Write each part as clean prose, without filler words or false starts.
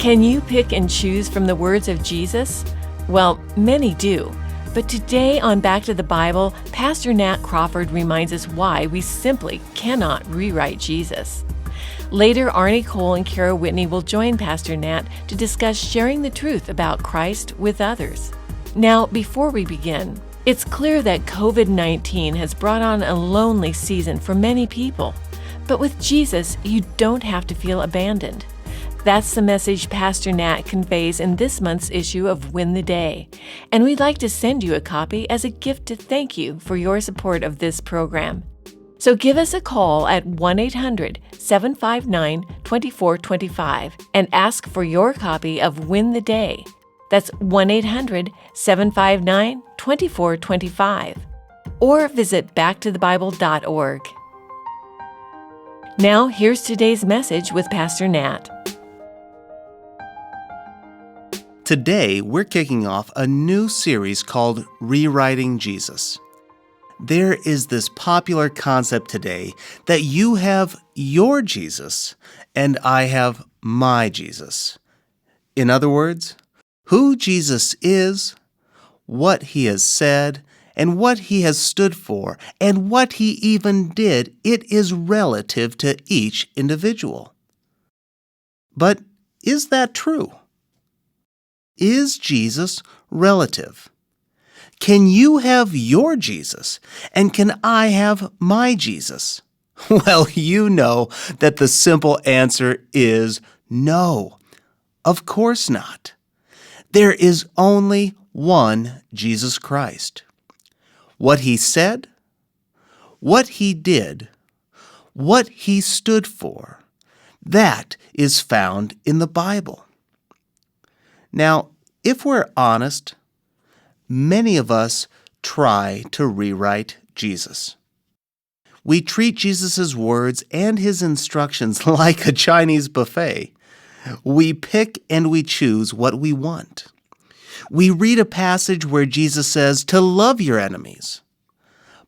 Can you pick and choose from the words of Jesus? Well, many do. But today on Back to the Bible, Pastor Nat Crawford reminds us why we simply cannot rewrite Jesus. Later, Arnie and Cara Whitney will join Pastor Nat to discuss sharing the truth about Christ with others. Now, before we begin, it's clear that COVID-19 has brought on a lonely season for many people. But with Jesus, you don't have to feel abandoned. That's the message Pastor Nat conveys in this month's issue of Win the Day, and we'd like to send you a copy as a gift to thank you for your support of this program. So give us a call at 1-800-759-2425 and ask for your copy of Win the Day. That's 1-800-759-2425. Or visit backtothebible.org. Now, here's today's message with Pastor Nat. Today, we're kicking off a new series called Rewriting Jesus. There is this popular concept today that you have your Jesus and I have my Jesus. In other words, who Jesus is, what he has said, and what he has stood for, and what he even did, it is relative to each individual. But is that true? Is Jesus relative? Can you have your Jesus, and can I have my Jesus? Well, you know that the simple answer is no. Of course not. There is only one Jesus Christ. What he said, what he did, what he stood for, that is found in the Bible. Now, if we're honest, many of us try to rewrite Jesus. We treat Jesus' words and his instructions like a Chinese buffet. We pick and we choose what we want. We read a passage where Jesus says to love your enemies.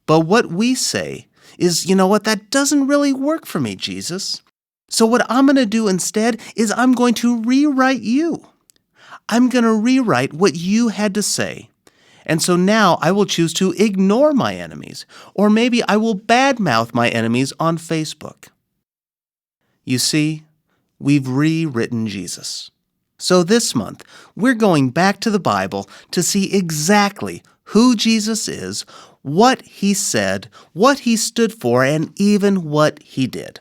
But what we say is, you know what, that doesn't really work for me, Jesus. So what I'm going to do instead is I'm going to rewrite you. I'm going to rewrite what you had to say. And so now I will choose to ignore my enemies, or maybe I will badmouth my enemies on Facebook. You see, we've rewritten Jesus. So this month, we're going back to the Bible to see exactly who Jesus is, what he said, what he stood for, and even what he did.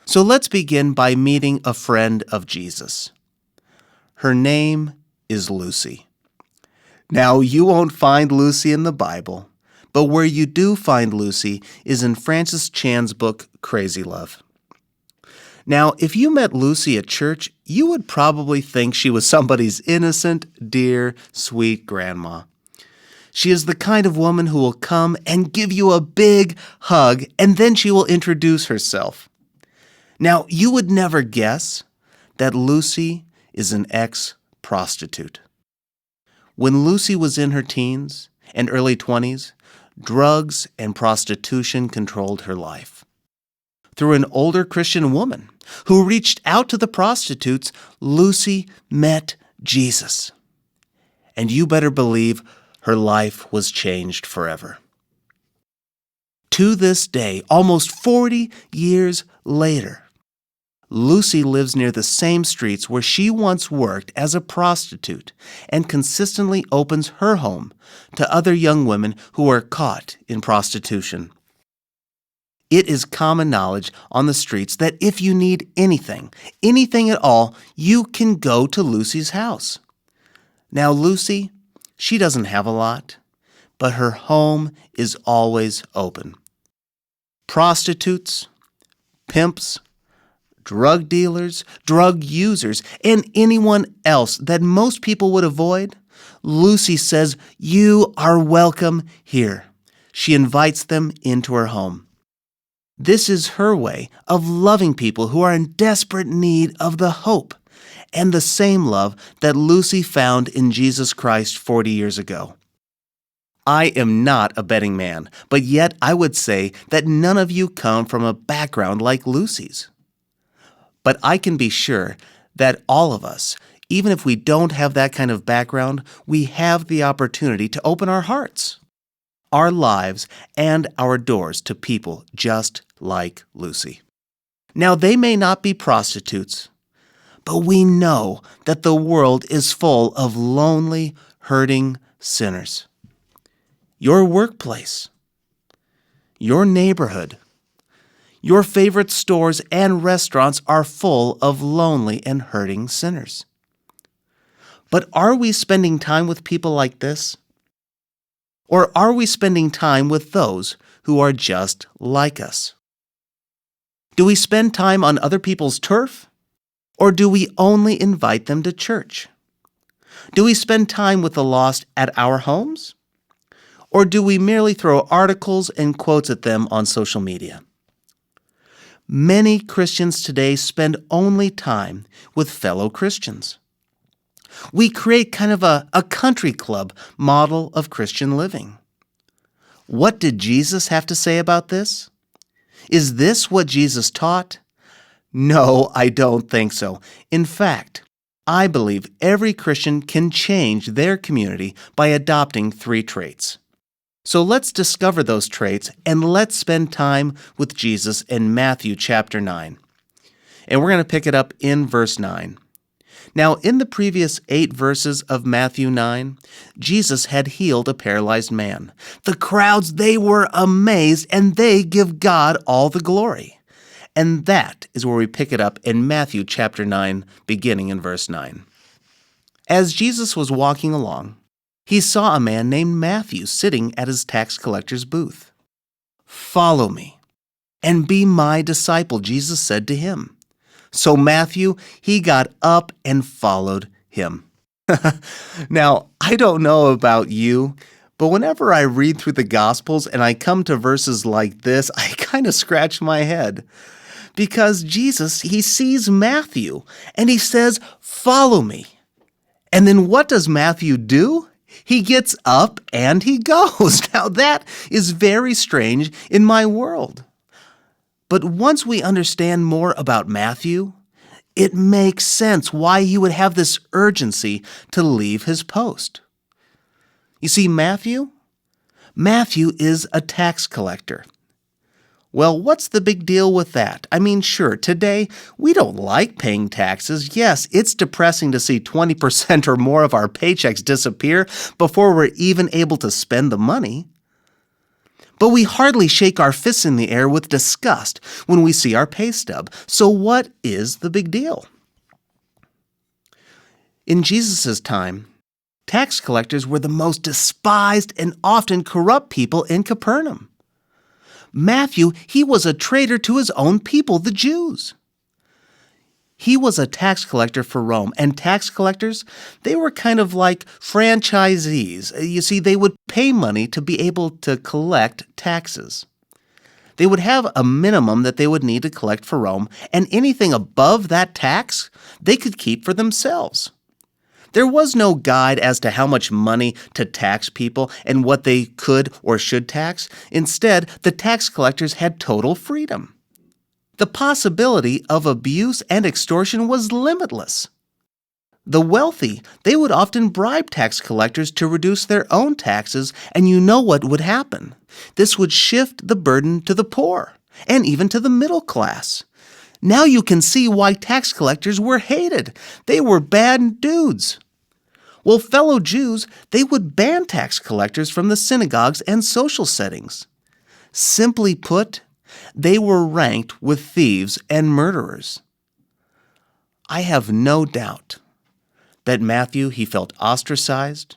So let's begin by meeting a friend of Jesus. Her name is Lucy. Now, you won't find Lucy in the Bible, but where you do find Lucy is in Francis Chan's book, Crazy Love. Now, if you met Lucy at church, you would probably think she was somebody's innocent, dear, sweet grandma. She is the kind of woman who will come and give you a big hug, and then she will introduce herself. Now, you would never guess that Lucy is an ex-prostitute. When Lucy was in her teens and early 20s, drugs and prostitution controlled her life. Through an older Christian woman who reached out to the prostitutes, Lucy met Jesus. And you better believe her life was changed forever. To this day, almost 40 years later, Lucy lives near the same streets where she once worked as a prostitute and consistently opens her home to other young women who are caught in prostitution. It is common knowledge on the streets that if you need anything at all, you can go to Lucy's house. Now, Lucy, she doesn't have a lot, but her home is always open. Prostitutes, pimps, drug dealers, drug users, and anyone else that most people would avoid, Lucy says, you are welcome here. She invites them into her home. This is her way of loving people who are in desperate need of the hope and the same love that Lucy found in Jesus Christ 40 years ago. I am not a betting man, but yet I would say that none of you come from a background like Lucy's. But I can be sure that all of us, even if we don't have that kind of background, we have the opportunity to open our hearts, our lives, and our doors to people just like Lucy. Now, they may not be prostitutes, but we know that the world is full of lonely, hurting sinners. Your workplace, your neighborhood, your favorite stores and restaurants are full of lonely and hurting sinners. But are we spending time with people like this? Or are we spending time with those who are just like us? Do we spend time on other people's turf? Or do we only invite them to church? Do we spend time with the lost at our homes? Or do we merely throw articles and quotes at them on social media? Many Christians today spend only time with fellow Christians. We create kind of a country club model of Christian living. What did Jesus have to say about this? Is this what Jesus taught? No, I don't think so. In fact, I believe every Christian can change their community by adopting 3 traits. So let's discover those traits and let's spend time with Jesus in Matthew chapter 9. And we're going to pick it up in verse 9. Now, in the previous 8 verses of Matthew 9, Jesus had healed a paralyzed man. The crowds, they were amazed, and they give God all the glory. And that is where we pick it up in Matthew chapter 9, beginning in verse 9. As Jesus was walking along, he saw a man named Matthew sitting at his tax collector's booth. "Follow me and be my disciple," Jesus said to him. So Matthew, he got up and followed him. Now, I don't know about you, but whenever I read through the Gospels and I come to verses like this, I kind of scratch my head. Because Jesus, he sees Matthew and he says, "Follow me." And then what does Matthew do? He gets up and he goes. Now that is very strange in my world. But once we understand more about Matthew, it makes sense why he would have this urgency to leave his post. You see, Matthew is a tax collector. Well, what's the big deal with that? I mean, sure, today we don't like paying taxes. Yes, it's depressing to see 20% or more of our paychecks disappear before we're even able to spend the money. But we hardly shake our fists in the air with disgust when we see our pay stub. So what is the big deal? In Jesus' time, tax collectors were the most despised and often corrupt people in Capernaum. Matthew, he was a traitor to his own people, the Jews. He was a tax collector for Rome, and tax collectors, they were kind of like franchisees. You see, they would pay money to be able to collect taxes. They would have a minimum that they would need to collect for Rome, and anything above that tax, they could keep for themselves. There was no guide as to how much money to tax people and what they could or should tax. Instead, the tax collectors had total freedom. The possibility of abuse and extortion was limitless. The wealthy, they would often bribe tax collectors to reduce their own taxes, and you know what would happen. This would shift the burden to the poor, and even to the middle class. Now you can see why tax collectors were hated. They were bad dudes. Well, fellow Jews, they would ban tax collectors from the synagogues and social settings. Simply put, they were ranked with thieves and murderers. I have no doubt that Matthew, he felt ostracized,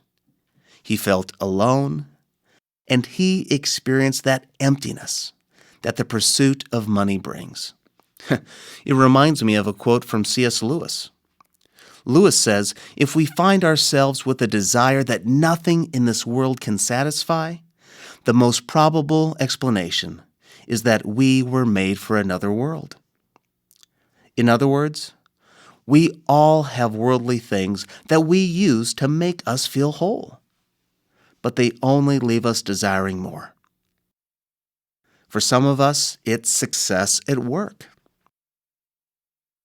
he felt alone, and he experienced that emptiness that the pursuit of money brings. It reminds me of a quote from C.S. Lewis. Lewis says, "If we find ourselves with a desire that nothing in this world can satisfy, the most probable explanation is that we were made for another world." In other words, we all have worldly things that we use to make us feel whole, but they only leave us desiring more. For some of us, it's success at work.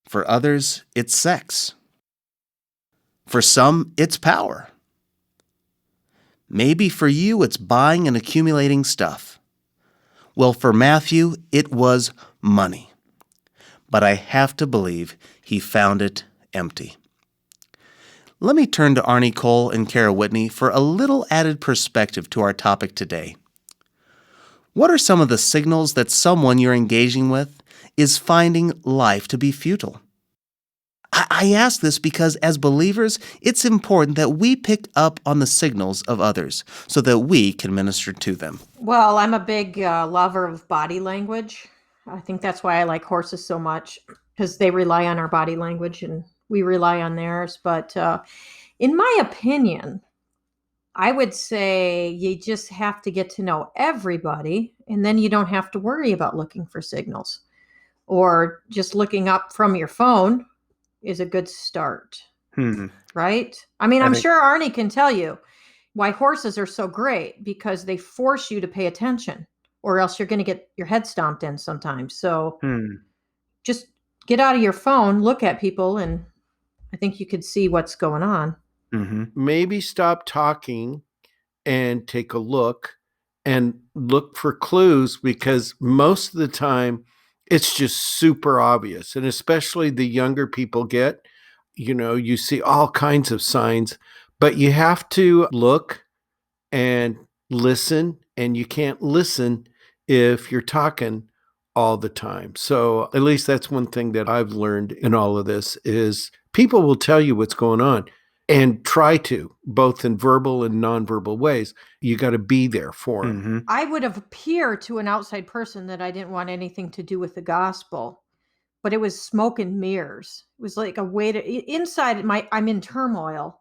For others, it's sex. For some, it's power. Maybe for you, it's buying and accumulating stuff. Well, for Matthew, it was money. But I have to believe he found it empty. Let me turn to Arnie Cole and Cara Whitney for a little added perspective to our topic today. What are some of the signals that someone you're engaging with is finding life to be futile? I ask this because as believers, it's important that we pick up on the signals of others so that we can minister to them. Well, I'm a big lover of body language. I think that's why I like horses so much, because they rely on our body language and we rely on theirs. But in my opinion, I would say you just have to get to know everybody, and then you don't have to worry about looking for signals. Or just looking up from your phone is a good start, right? I mean, I'm sure Arnie can tell you why horses are so great, because they force you to pay attention, or else you're going to get your head stomped in sometimes. So just get out of your phone, look at people, and I think you could see what's going on. Maybe stop talking and take a look and look for clues, because most of the time it's just super obvious. And especially the younger people get, you see all kinds of signs, but you have to look and listen, and you can't listen if you're talking all the time. So at least that's one thing that I've learned in all of this is people will tell you what's going on and try to, both in verbal and nonverbal ways. You got to be there for them. I would have appeared to an outside person that I didn't want anything to do with the gospel, but it was smoke and mirrors. It was like a way to, inside I'm in turmoil.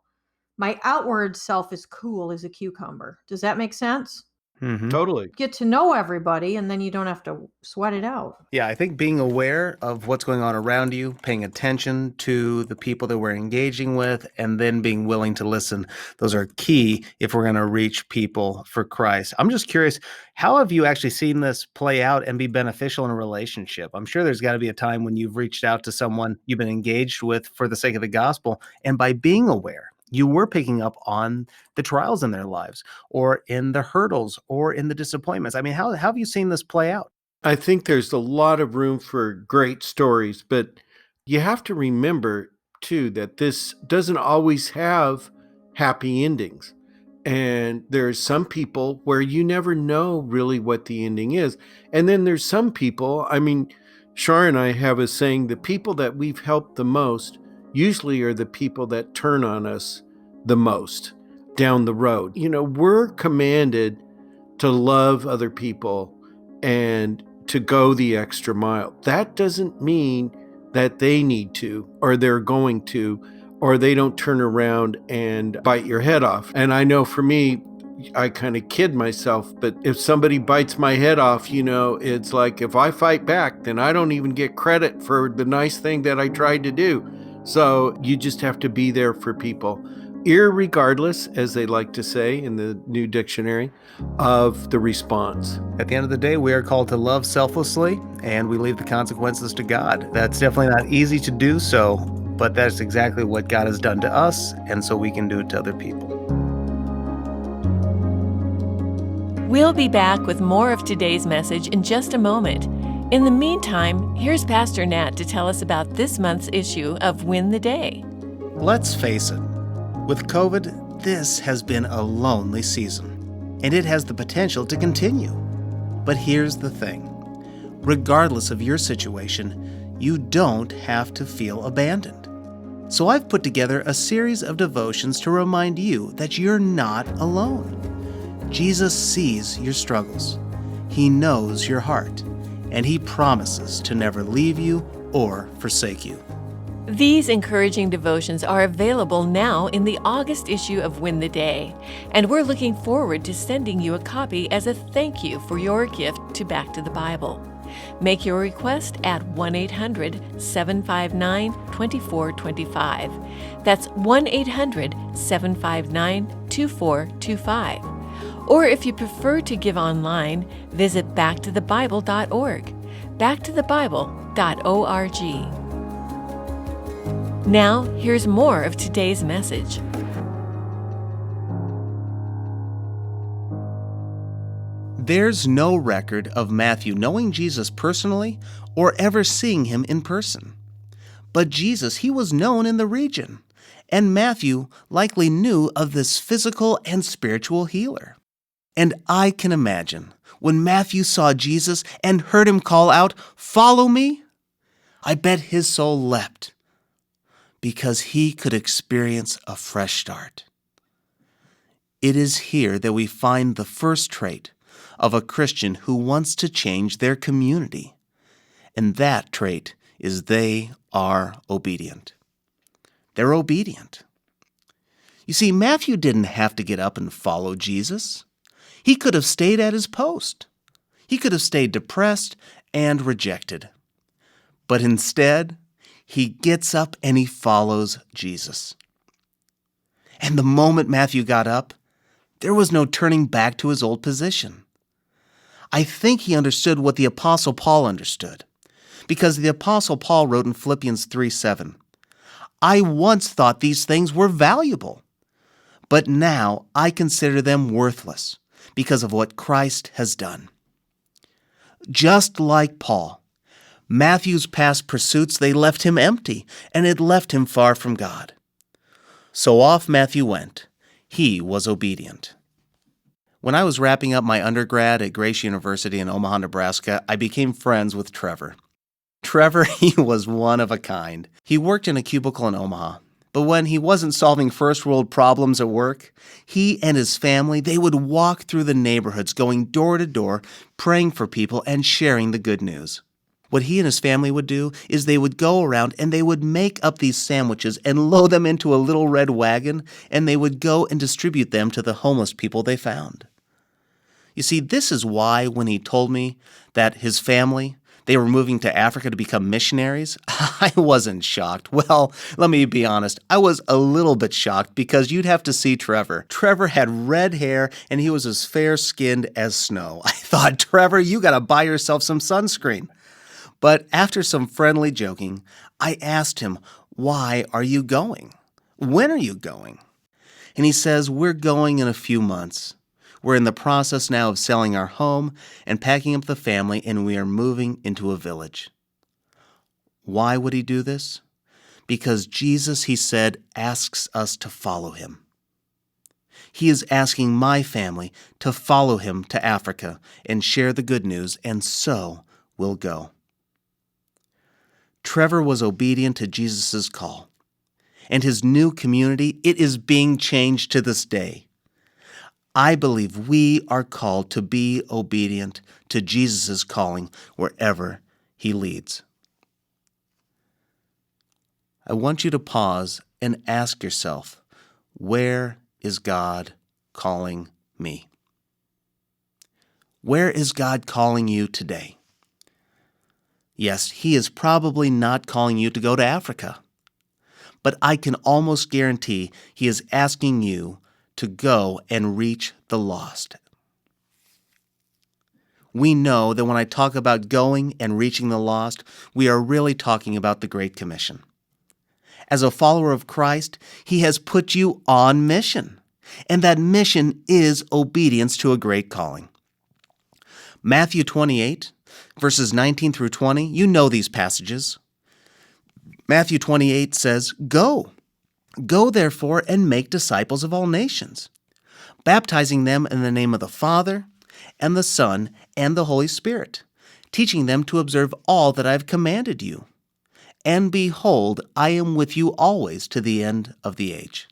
My outward self is cool as a cucumber. Does that make sense? Totally. Get to know everybody, and then you don't have to sweat it out. Yeah, I think being aware of what's going on around you, paying attention to the people that we're engaging with, and then being willing to listen, those are key if we're going to reach people for Christ. I'm just curious, how have you actually seen this play out and be beneficial in a relationship? I'm sure there's got to be a time when you've reached out to someone you've been engaged with for the sake of the gospel, and by being aware, you were picking up on the trials in their lives, or in the hurdles, or in the disappointments. I mean, how have you seen this play out? I think there's a lot of room for great stories, but you have to remember, too, that this doesn't always have happy endings. And there's some people where you never know really what the ending is. And then there's some people, Shar and I have a saying, the people that we've helped the most usually are the people that turn on us the most down the road. We're commanded to love other people and to go the extra mile. That doesn't mean that they need to, or they're going to, or they don't turn around and bite your head off. And I know for me, I kind of kid myself, but if somebody bites my head off, it's like if I fight back, then I don't even get credit for the nice thing that I tried to do. So you just have to be there for people, irregardless, as they like to say in the new dictionary, of the response. At the end of the day, we are called to love selflessly, and we leave the consequences to God. That's definitely not easy to do so, but that's exactly what God has done to us, and so we can do it to other people. We'll be back with more of today's message in just a moment. In the meantime, here's Pastor Nat to tell us about this month's issue of Win the Day. Let's face it, with COVID, this has been a lonely season, and it has the potential to continue. But here's the thing. Regardless of your situation, you don't have to feel abandoned. So I've put together a series of devotions to remind you that you're not alone. Jesus sees your struggles. He knows your heart, and He promises to never leave you or forsake you. These encouraging devotions are available now in the August issue of Win the Day, and we're looking forward to sending you a copy as a thank you for your gift to Back to the Bible. Make your request at 1-800-759-2425. That's 1-800-759-2425. Or if you prefer to give online, visit backtothebible.org. backtothebible.org. Now, here's more of today's message. There's no record of Matthew knowing Jesus personally or ever seeing him in person. But Jesus, he was known in the region, and Matthew likely knew of this physical and spiritual healer. And I can imagine when Matthew saw Jesus and heard him call out, "Follow me," I bet his soul leapt because he could experience a fresh start. It is here that we find the first trait of a Christian who wants to change their community. And that trait is they are obedient. They're obedient. You see, Matthew didn't have to get up and follow Jesus. He could have stayed at his post. He could have stayed depressed and rejected. But instead, he gets up and he follows Jesus. And the moment Matthew got up, there was no turning back to his old position. I think he understood what the Apostle Paul understood, because the Apostle Paul wrote in Philippians 3:7, "I once thought these things were valuable, but now I consider them worthless because of what Christ has done." Just like Paul, Matthew's past pursuits, they left him empty, and it left him far from God. So off Matthew went. He was obedient. When I was wrapping up my undergrad at Grace University in Omaha, Nebraska, I became friends with Trevor. Trevor, he was one of a kind. He worked in a cubicle in Omaha, but when he wasn't solving first-world problems at work, he and his family, they would walk through the neighborhoods, going door to door, praying for people and sharing the good news. What he and his family would do is they would go around and they would make up these sandwiches and load them into a little red wagon, and they would go and distribute them to the homeless people they found. You see, this is why when he told me that his family, they were moving to Africa to become missionaries, I wasn't shocked. Well, let me be honest, I was a little bit shocked because you'd have to see Trevor. Trevor had red hair and he was as fair-skinned as snow. I thought, Trevor, you got to buy yourself some sunscreen. But after some friendly joking, I asked him, "Why are you going? When are you going?" And he says, "We're going in a few months. We're in the process now of selling our home and packing up the family, and we are moving into a village." Why would he do this? Because Jesus, he said, asks us to follow him. He is asking my family to follow him to Africa and share the good news, and so we'll go. Trevor was obedient to Jesus' call, and his new community, it is being changed to this day. I believe we are called to be obedient to Jesus' calling wherever he leads. I want you to pause and ask yourself, where is God calling me? Where is God calling you today? Yes, he is probably not calling you to go to Africa, but I can almost guarantee he is asking you to go and reach the lost. We know that when I talk about going and reaching the lost, we are really talking about the Great Commission. As a follower of Christ, he has put you on mission, and that mission is obedience to a great calling. Matthew 28, verses 19 through 20, you know these passages. Matthew 28 says, "Go. Go, therefore, and make disciples of all nations, baptizing them in the name of the Father, and the Son, and the Holy Spirit, teaching them to observe all that I have commanded you. And behold, I am with you always to the end of the age."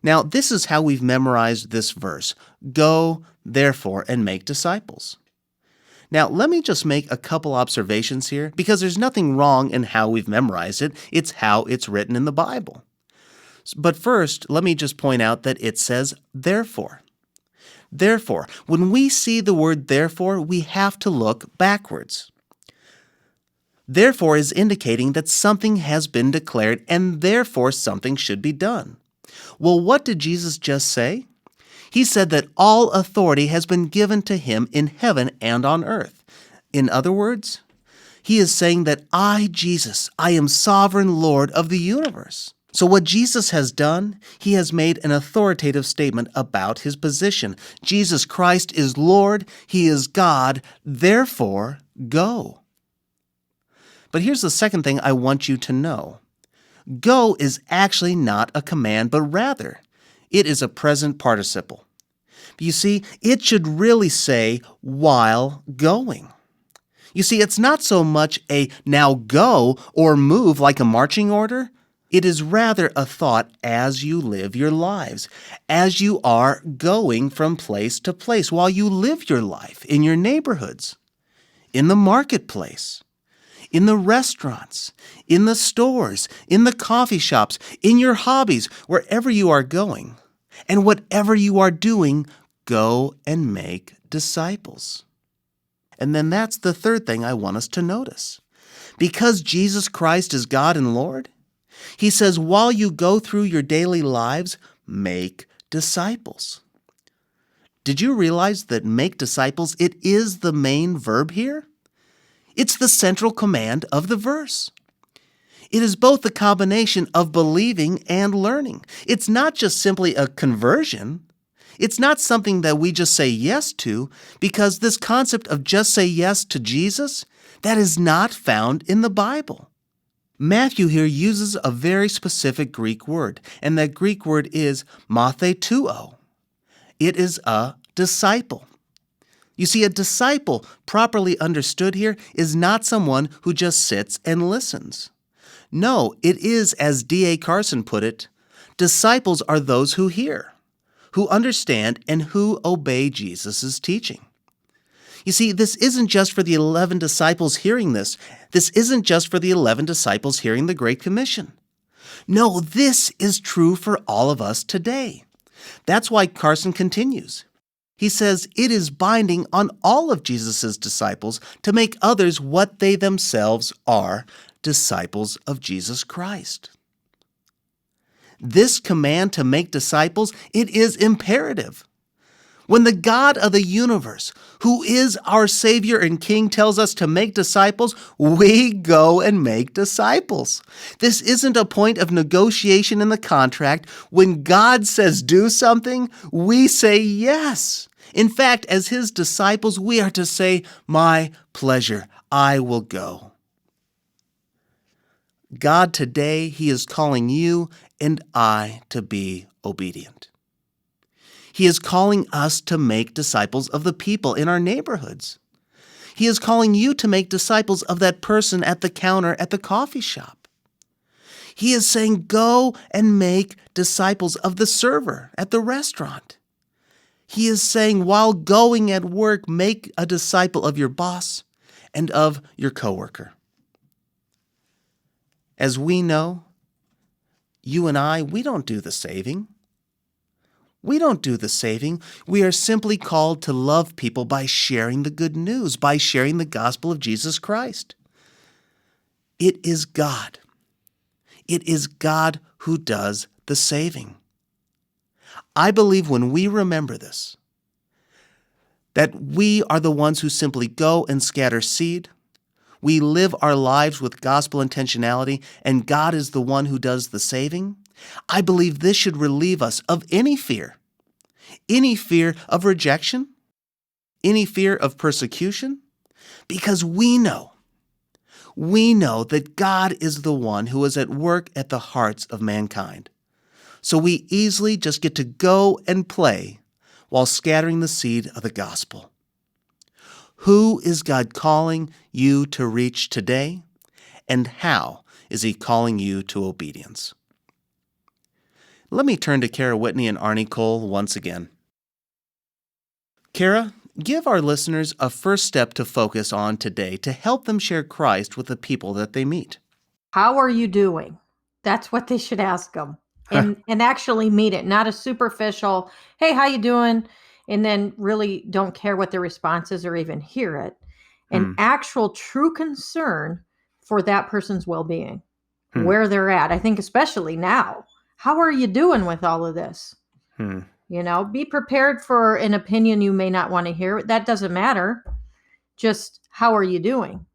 Now, this is how we've memorized this verse. Go, therefore, and make disciples. Now, let me just make a couple observations here, because there's nothing wrong in how we've memorized it. It's how it's written in the Bible. But first, let me just point out that it says, therefore. Therefore, when we see the word therefore, we have to look backwards. Therefore is indicating that something has been declared, and therefore something should be done. Well, what did Jesus just say? He said that all authority has been given to him in heaven and on earth. In other words, He is saying that I, Jesus, I am sovereign Lord of the universe. So what Jesus has done, he has made an authoritative statement about his position. Jesus Christ is Lord, he is God, therefore go. But here's the second thing I want you to know. Go is actually not a command, but rather, it is a present participle. You see, it should really say, while going. You see, it's not so much a now go or move like a marching order. It is rather a thought as you live your lives, as you are going from place to place, while you live your life in your neighborhoods, in the marketplace, in the restaurants, in the stores, in the coffee shops, in your hobbies, wherever you are going. And whatever you are doing, go and make disciples. And then that's the third thing I want us to notice. Because Jesus Christ is God and Lord, he says, while you go through your daily lives, make disciples. Did you realize that make disciples, it is the main verb here? It's the central command of the verse. It is both the combination of believing and learning. It's not just simply a conversion. It's not something that we just say yes to, because this concept of just say yes to Jesus, that is not found in the Bible. Matthew here uses a very specific Greek word, and that Greek word is mathetuo. It is a disciple. You see, a disciple, properly understood here, is not someone who just sits and listens. No, it is, as D.A. Carson put it, disciples are those who hear, who understand, and who obey Jesus' teaching. You see, this isn't just for the 11 disciples hearing this. This isn't just for the 11 disciples hearing the Great Commission. No, this is true for all of us today. That's why Carson continues. He says it is binding on all of Jesus' disciples to make others what they themselves are, disciples of Jesus Christ. This command to make disciples, it is imperative. When the God of the universe, who is our Savior and King, tells us to make disciples, we go and make disciples. This isn't a point of negotiation in the contract. When God says do something, we say yes. In fact, as his disciples, we are to say, my pleasure, I will go. God today, he is calling you and I to be obedient. He is calling us to make disciples of the people in our neighborhoods. He is calling you to make disciples of that person at the counter at the coffee shop. He is saying, go and make disciples of the server at the restaurant. He is saying, while going at work, make a disciple of your boss and of your coworker. As we know, you and I, we don't do the saving. We don't do the saving. We are simply called to love people by sharing the good news, by sharing the gospel of Jesus Christ. It is God. It is God who does the saving. I believe when we remember this, that we are the ones who simply go and scatter seed. We live our lives with gospel intentionality, and God is the one who does the saving. I believe this should relieve us of any fear of rejection, any fear of persecution, because we know that God is the one who is at work at the hearts of mankind. So we easily just get to go and play while scattering the seed of the gospel. Who is God calling you to reach today? And how is he calling you to obedience? Let me turn to Cara, Whitney, and Arnie Cole once again. Cara, give our listeners a first step to focus on today to help them share Christ with the people that they meet. How are you doing? That's what they should ask them. And actually meet it, not a superficial, hey, how you doing? And then really don't care what their response is or even hear it. An actual true concern for that person's well-being, where they're at. I think especially now, how are you doing with all of this? You know, be prepared for an opinion you may not want to hear. That doesn't matter. Just how are you doing?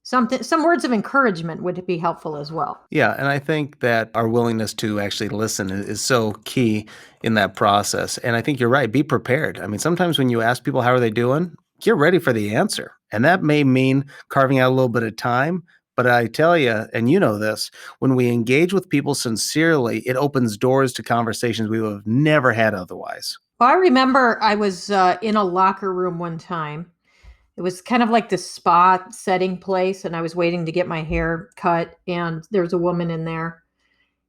some words of encouragement would be helpful as well. Yeah, and I think that our willingness to actually listen is so key in that process. And I think you're right. Be prepared. I mean, sometimes when you ask people how are they doing, get ready for the answer. And that may mean carving out a little bit of time. But I tell you, and you know this, when we engage with people sincerely, it opens doors to conversations we would have never had otherwise. Well, I remember I was in a locker room one time. It was kind of like this spa setting place, and I was waiting to get my hair cut, and there was a woman in there.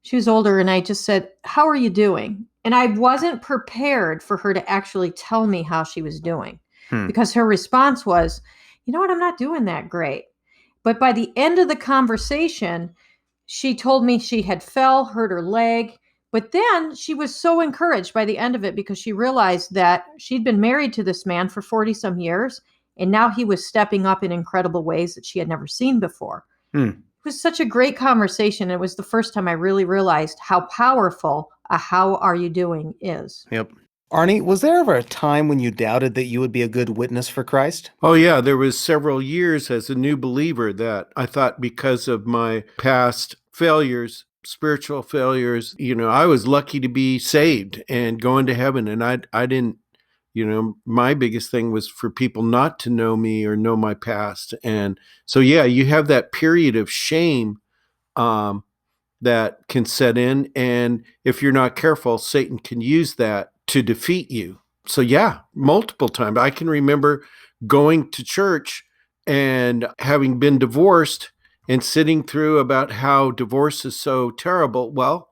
She was older, and I just said, "How are you doing?" And I wasn't prepared for her to actually tell me how she was doing, Hmm. because her response was, "You know what? I'm not doing that great." But by the end of the conversation, she told me she had fell, hurt her leg. But then she was so encouraged by the end of it because she realized that she'd been married to this man for 40 some years. And now he was stepping up in incredible ways that she had never seen before. Hmm. It was such a great conversation. It was the first time I really realized how powerful a "how are you doing" is. Yep. Arnie, was there ever a time when you doubted that you would be a good witness for Christ? Oh yeah, there was several years as a new believer that I thought because of my past failures, spiritual failures, I was lucky to be saved and going to heaven. And I didn't, my biggest thing was for people not to know me or know my past. And so, yeah, you have that period of shame um, that can set in. And if you're not careful, Satan can use that to defeat you. So, yeah, multiple times. I can remember going to church and having been divorced and sitting through about how divorce is so terrible. Well,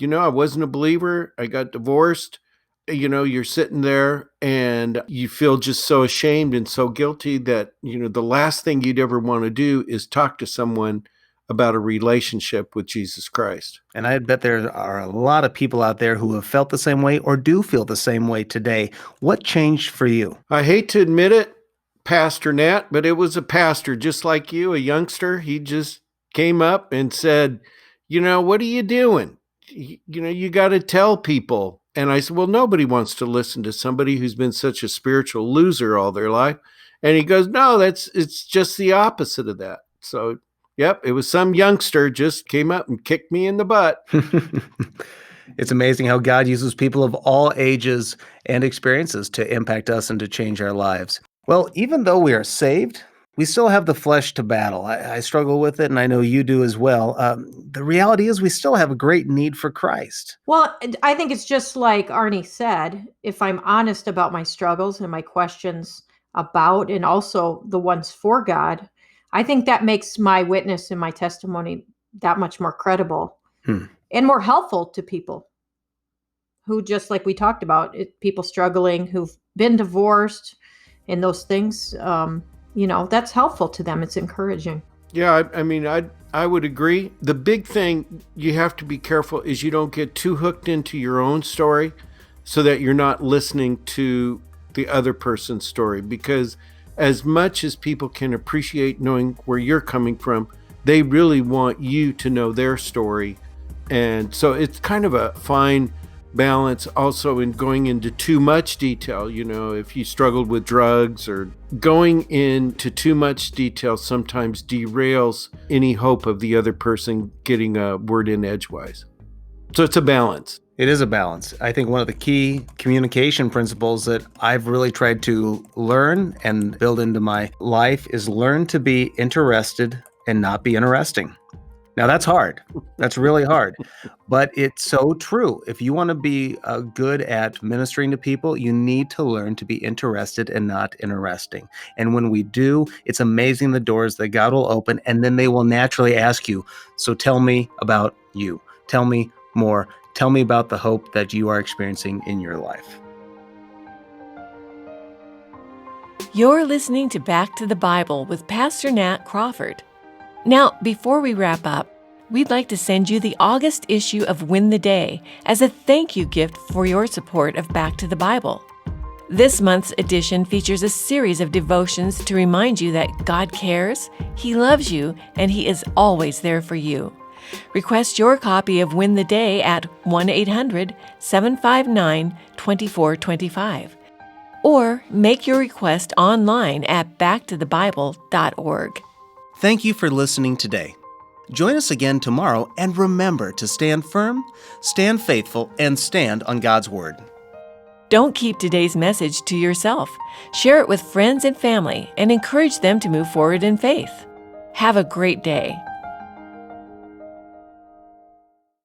I wasn't a believer. I got divorced. You're sitting there and you feel just so ashamed and so guilty that, the last thing you'd ever want to do is talk to someone about a relationship with Jesus Christ. And I bet there are a lot of people out there who have felt the same way or do feel the same way today. What changed for you? I hate to admit it, Pastor Nat, but it was a pastor just like you, a youngster. He just came up and said, what are you doing? You got to tell people. And I said, well, nobody wants to listen to somebody who's been such a spiritual loser all their life. And he goes, no, it's just the opposite of that. So, yep, it was some youngster just came up and kicked me in the butt. It's amazing how God uses people of all ages and experiences to impact us and to change our lives. Well, even though we are saved, we still have the flesh to battle. I struggle with it, and I know you do as well. The reality is we still have a great need for Christ. Well, I think it's just like Arnie said, if I'm honest about my struggles and my questions about, and also the ones for God, I think that makes my witness and my testimony that much more credible and more helpful to people who, just like we talked about, people struggling who've been divorced and those things, that's helpful to them. It's encouraging. Yeah, I mean, I would agree. The big thing you have to be careful is you don't get too hooked into your own story so that you're not listening to the other person's story. Because as much as people can appreciate knowing where you're coming from, they really want you to know their story. And so it's kind of a fine balance also in going into too much detail. If you struggled with drugs, or going into too much detail sometimes derails any hope of the other person getting a word in edgewise. So it's a balance. It is a balance. I think one of the key communication principles that I've really tried to learn and build into my life is learn to be interested and not be interesting. Now, that's hard. That's really hard. But it's so true. If you want to be good at ministering to people, you need to learn to be interested and not interesting. And when we do, it's amazing the doors that God will open, and then they will naturally ask you, so tell me about you. Tell me more. Tell me about the hope that you are experiencing in your life. You're listening to Back to the Bible with Pastor Nat Crawford. Now, before we wrap up, we'd like to send you the August issue of Win the Day as a thank you gift for your support of Back to the Bible. This month's edition features a series of devotions to remind you that God cares, He loves you, and He is always there for you. Request your copy of Win the Day at 1-800-759-2425 or make your request online at backtothebible.org. Thank you for listening today. Join us again tomorrow, and remember to stand firm, stand faithful, and stand on God's Word. Don't keep today's message to yourself. Share it with friends and family and encourage them to move forward in faith. Have a great day.